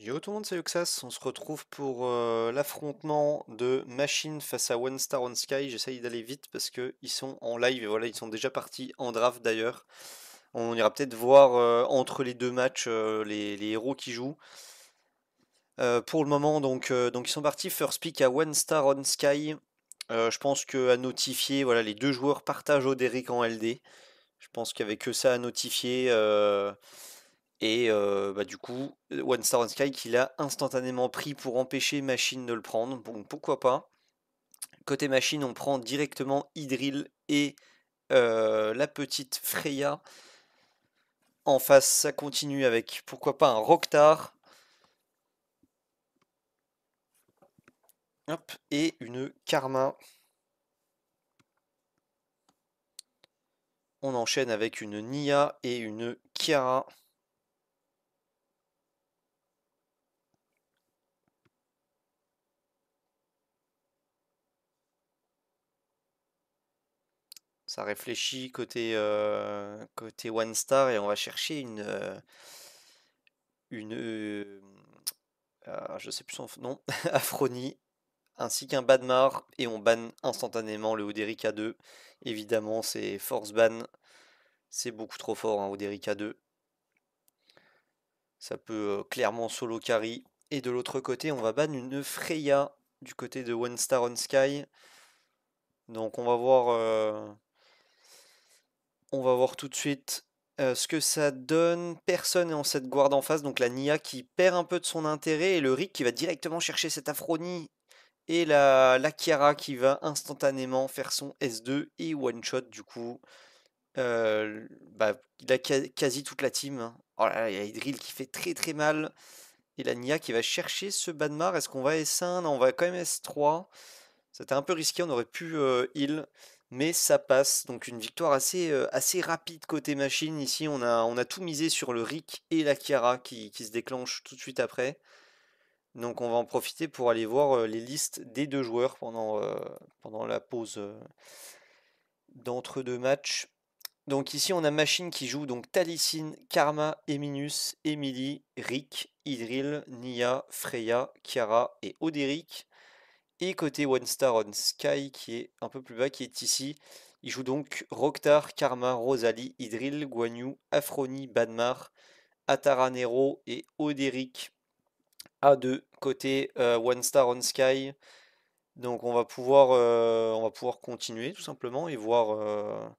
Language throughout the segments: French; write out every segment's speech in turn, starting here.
Yo tout le monde, c'est Yoxas. On se retrouve pour l'affrontement de Machine face à One Star on Sky. J'essaye d'aller vite parce que ils sont en live et voilà, ils sont déjà partis en draft d'ailleurs. On ira peut-être voir entre les deux matchs les héros qui jouent. Pour le moment, donc ils sont partis first pick à One Star on Sky. Je pense que à notifier, voilà, les deux joueurs partagent Oderic en LD. Je pense qu'il n'y avait que ça à notifier. Et bah, du coup, One Star on Sky qui l'a instantanément pris pour empêcher Machine de le prendre. Bon, pourquoi pas. Côté Machine, on prend directement Idril et la petite Freya. En face, ça continue avec pourquoi pas un Roktar. Hop, et une Karma. On enchaîne avec une Nia et une Kiara. Ça réfléchit côté One Star et on va chercher je sais plus son nom, Aphronie, ainsi qu'un Badmar, et on banne instantanément le Oderic 2. Évidemment, c'est force ban, c'est beaucoup trop fort, hein, Oderic 2. Ça peut clairement solo carry. Et de l'autre côté, on va ban une Freya du côté de One Star on Sky. Donc on va voir tout de suite ce que ça donne. Personne n'est en cette guard en face, donc la Nia qui perd un peu de son intérêt et le Rick qui va directement chercher cette Aphronie. Et la Kiara qui va instantanément faire son S2 et one shot du coup. Bah, il a quasi toute la team, hein. Oh là là, il y a Idril qui fait très très mal. Et la Nia qui va chercher ce Badmar. Est-ce qu'on va S1? Non, on va quand même S3. C'était un peu risqué, on aurait pu heal. Mais ça passe. Donc une victoire assez rapide côté machine. Ici, on a tout misé sur le Rick et la Kiara qui se déclenchent tout de suite après. Donc on va en profiter pour aller voir les listes des deux joueurs pendant la pause d'entre-deux matchs. Donc ici on a Machine qui joue donc Taliesin, Karma, Eminus, Emily, Rick, Idril, Nia, Freya, Kiara et Oderic. Et côté One Star on Sky qui est un peu plus bas, qui est ici, il joue donc Roktar, Karma, Rosalie, Idril, Guanyu, Aphronie, Badmar, Atara Nero et Oderic. A2 côté One Star on Sky. Donc on va pouvoir continuer tout simplement et voir.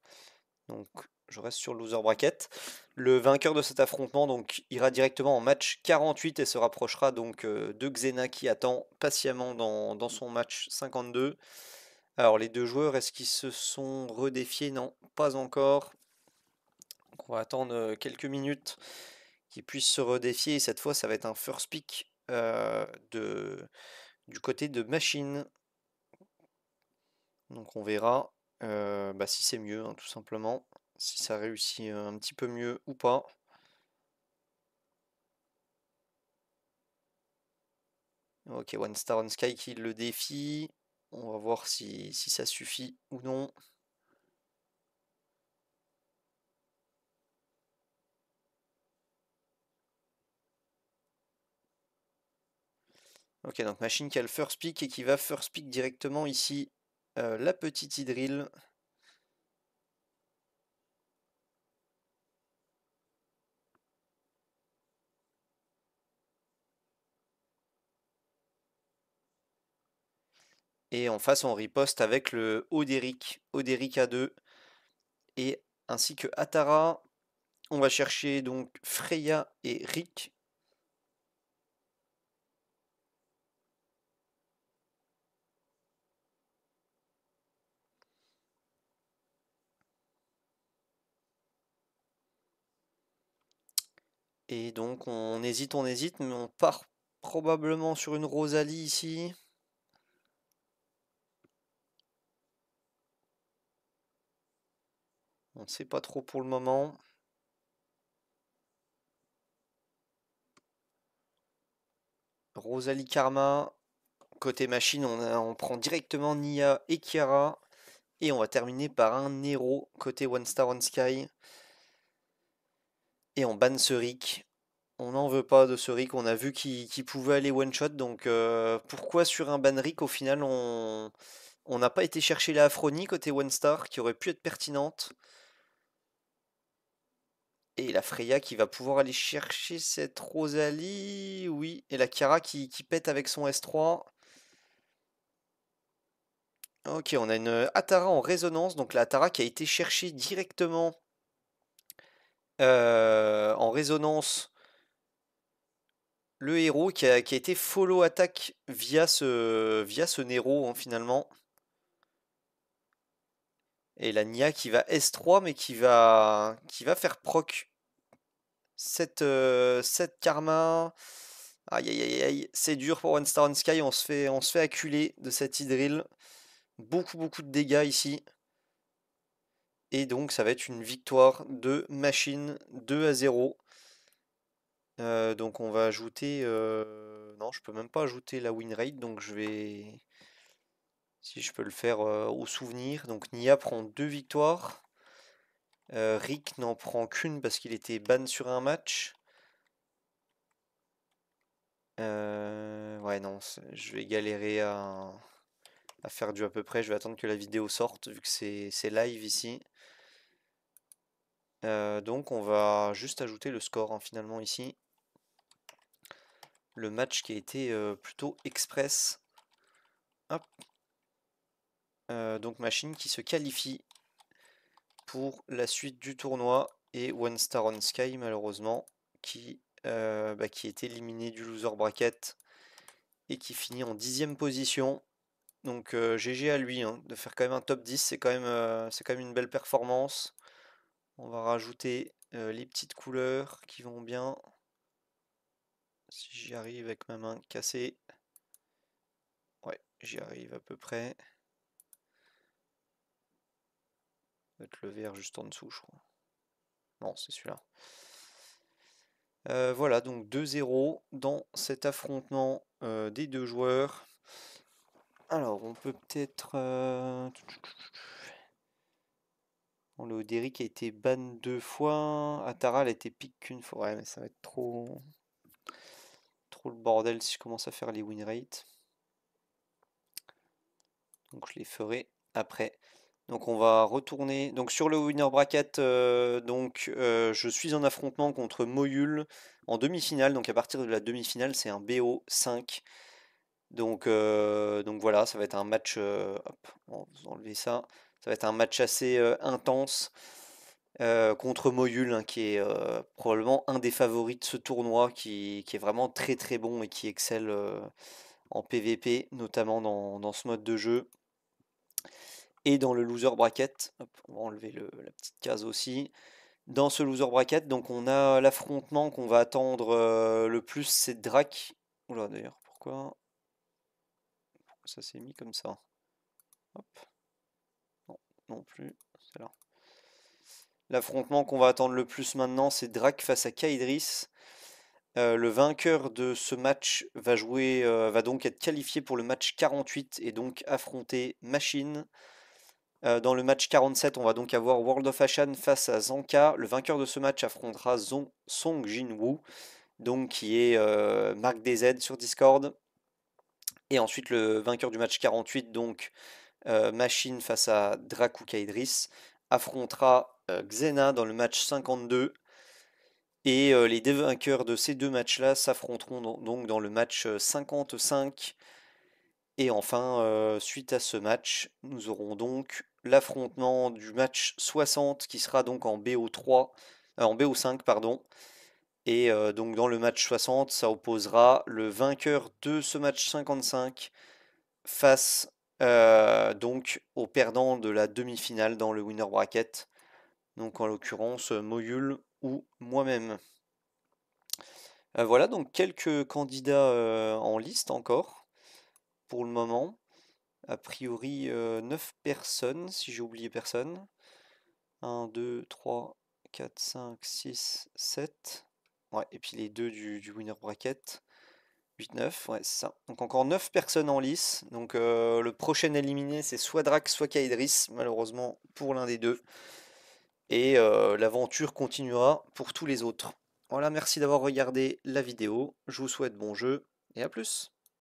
Donc je reste sur le loser bracket. Le vainqueur de cet affrontement donc ira directement en match 48 et se rapprochera donc de Xena qui attend patiemment dans son match 52. Alors les deux joueurs, est-ce qu'ils se sont redéfiés? Non, pas encore. Donc, on va attendre quelques minutes qu'ils puissent se redéfier et cette fois ça va être un first pick du côté de Machine. Donc on verra bah, si c'est mieux, hein, tout simplement. Si ça réussit un petit peu mieux ou pas. Ok, One Star on Sky qui le défie. On va voir si ça suffit ou non. Ok, donc Machine qui a le first pick et qui va first pick directement ici la petite Idril. Et en face, on riposte avec le Oderic A2 et ainsi que Atara. On va chercher donc Freya et Rick. Et donc on hésite, mais on part probablement sur une Rosalie ici. On ne sait pas trop pour le moment. Rosalie Karma. Côté machine, on prend directement Nia et Kiara. Et on va terminer par un Nero côté One Star on Sky. Et on banne ce Rick. On n'en veut pas de ce Rick, on a vu qu'il pouvait aller one-shot, donc pourquoi sur un ban Rick, au final, on n'a pas été chercher la Aphronie côté One Star, qui aurait pu être pertinente. Et la Freya qui va pouvoir aller chercher cette Rosalie, oui. Et la Kiara qui pète avec son S3. Ok, on a une Atara en résonance, donc la Atara qui a été cherchée directement en résonance le héros qui a été follow attack via ce Nero hein, finalement. Et la Nia qui va S3 mais qui va faire proc cette karma. Aïe aïe aïe aïe, c'est dur pour One Star on Sky, on se fait acculer de cette Hydril. Beaucoup de dégâts ici. Et donc ça va être une victoire de Machine 2-0. Donc on va ajouter... Non, je peux même pas ajouter la win rate, donc je vais... Si je peux le faire au souvenir. Donc Nia prend 2 victoires. Rick n'en prend qu'une parce qu'il était ban sur un match. Ouais non, je vais galérer à faire du à peu près. Je vais attendre que la vidéo sorte vu que c'est live ici. Donc on va juste ajouter le score hein, finalement ici. Le match qui a été plutôt express. Hop. Donc Machine qui se qualifie pour la suite du tournoi et One Star on Sky malheureusement qui est éliminé du loser bracket et qui finit en 10e position. Donc GG à lui hein, de faire quand même un top 10, c'est quand même une belle performance. On va rajouter les petites couleurs qui vont bien. Si j'y arrive avec ma main cassée. Ouais, j'y arrive à peu près. Ça va être le vert juste en dessous, je crois. Non, c'est celui-là. Voilà, donc 2-0 dans cet affrontement des deux joueurs. Alors, on peut peut-être... Bon, le Oderic a été ban 2 fois. Atara, elle a été pick qu'une fois. Ouais, mais ça va être trop le bordel si je commence à faire les win rates. Donc je les ferai après. Donc on va retourner. Donc sur le winner bracket, je suis en affrontement contre Moyul en demi-finale. Donc à partir de la demi-finale, c'est un BO5. Donc voilà, ça va être un match. Hop, on va enlever ça. Ça va être un match assez intense contre Moyul, hein, qui est probablement un des favoris de ce tournoi, qui est vraiment très bon et qui excelle en PVP, notamment dans ce mode de jeu. Et dans le loser bracket, hop, on va enlever la petite case aussi. Dans ce loser bracket, donc on a l'affrontement qu'on va attendre le plus, c'est Drac. Oula d'ailleurs, pourquoi ça s'est mis comme ça? Hop. Non, non plus, c'est là. L'affrontement qu'on va attendre le plus maintenant, c'est Drac face à Kaidris. Le vainqueur de ce match va donc être qualifié pour le match 48 et donc affronter Machine. Dans le match 47, on va donc avoir World of Ashan face à Zanka. Le vainqueur de ce match affrontera Song Jinwoo, donc qui est Marc DZ sur Discord. Et ensuite le vainqueur du match 48, donc Machine face à Draku Kaidris, affrontera Xena dans le match 52. Et les deux vainqueurs de ces deux matchs-là s'affronteront donc dans le match 55. Et enfin, suite à ce match, nous aurons donc l'affrontement du match 60 qui sera donc en BO3, en BO5 pardon. Et donc dans le match 60, ça opposera le vainqueur de ce match 55 face donc au perdant de la demi-finale dans le winner bracket. Donc en l'occurrence Moyul ou moi-même. Voilà donc quelques candidats en liste encore pour le moment. A priori 9 personnes, si j'ai oublié personne. 1, 2, 3, 4, 5, 6, 7. Ouais, et puis les deux du winner bracket. 8, 9, ouais, c'est ça. Donc encore 9 personnes en lice. Donc le prochain éliminé, c'est soit Drac, soit Kaidris, malheureusement pour l'un des deux. Et l'aventure continuera pour tous les autres. Voilà, merci d'avoir regardé la vidéo. Je vous souhaite bon jeu et à plus.